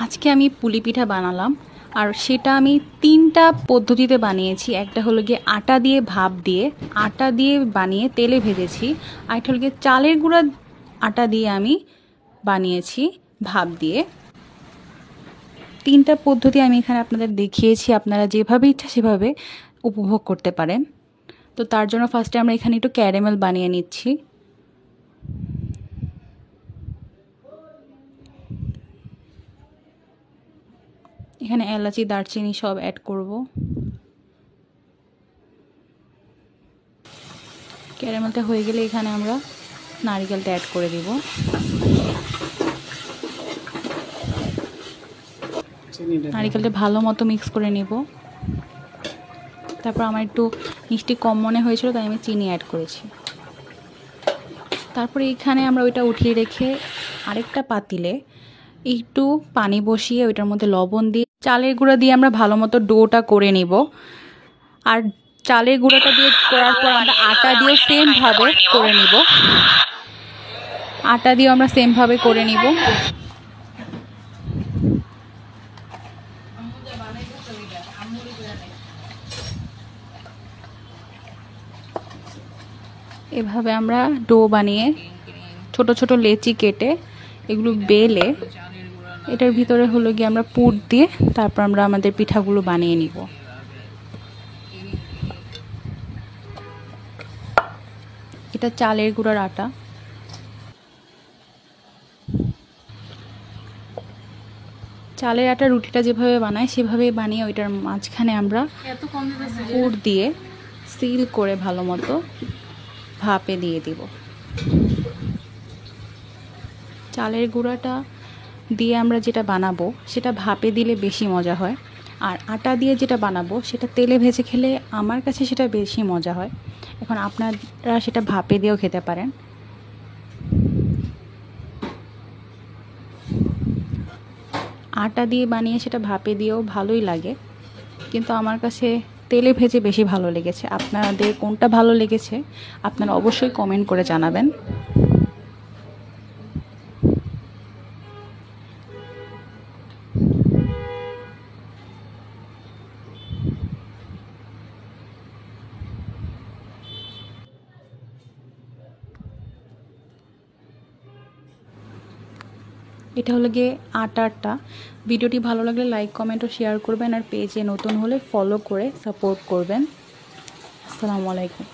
আজকে আমি পুলি পিঠা বানালাম, আর সেটা আমি তিনটা পদ্ধতিতে বানিয়েছি। একটা হলো গিয়ে আটা দিয়ে ভাপ দিয়ে, আটা দিয়ে বানিয়ে তেলে ভেজেছি। আর একটা হলো গিয়ে চালের গুঁড়া আটা দিয়ে আমি বানিয়েছি ভাপ দিয়ে। তিনটা পদ্ধতি আমি এখানে আপনাদের দেখিয়েছি, আপনারা যেভাবে ইচ্ছা সেভাবে উপভোগ করতে পারেন। তো তার জন্য ফার্স্টে আমরা এখানে একটু ক্যারামেল বানিয়ে নিচ্ছি। এখানে এলাচি, দারচিনি সব অ্যাড করব। ক্যারামেলটা হয়ে গেলে এখানে আমরা নারকেলটা অ্যাড করে দেব। নারকেলটা ভালো মতো মিক্স করে নেব। তারপর আমার একটু মিষ্টি কম মনে হয়েছিল, তাই আমি চিনি অ্যাড করেছি। তারপরে এখানে আমরা ওইটা উঠিয়ে রেখে আরেকটা পাতিলে একটু পানি বসিয়ে ওইটার মধ্যে লবণ দিয়ে চালের গুঁড়া দিয়ে আমরা ভালো মতো ডোটা করে নিব। আর চালের গুঁড়াটা দিয়ে করার পর আমরা আটা দিয়েও সেমভাবে করে নিব। আটা দিয়েও আমরা সেমভাবে করে নিব। এভাবে আমরা ডো বানিয়ে ছোট ছোট লেচি কেটে এগুলো বেলে এটার ভিতরে হলো গিয়ে আমরা পুর দিয়ে তারপর আমরা আমাদের পিঠাগুলো বানিয়ে নিব। এটা চালের গুঁড়ার আটা। চালের আটা রুটিটা যেভাবে বানায় সেভাবে বানিয়ে ওইটার মাঝখানে আমরা পুর দিয়ে সিল করে ভালো মতো ভাপে দিয়ে দিব। চালের গুঁড়াটা দিয়ে আমরা যেটা বানাবো সেটা ভাপে দিলে বেশি মজা হয়, আর আটা দিয়ে যেটা বানাবো সেটা তেলে ভেজে খেলে আমার কাছে সেটা বেশি মজা হয়। এখন আপনারা সেটা ভাপে দিয়েও খেতে পারেন। আটা দিয়ে বানিয়ে সেটা ভাপে দিয়েও ভালোই লাগে, কিন্তু আমার কাছে তেলে ভেজে বেশি ভালো লেগেছে। আপনাদের কোনটা ভালো লেগেছে আপনারা অবশ্যই কমেন্ট করে জানাবেন। এটা হলো গিয়ে আটাটা। ভিডিওটি ভালো লাগলে লাইক, কমেন্ট ও শেয়ার করবেন, আর পেজে নতুন হলে ফলো করে সাপোর্ট করবেন। আসসালামু আলাইকুম।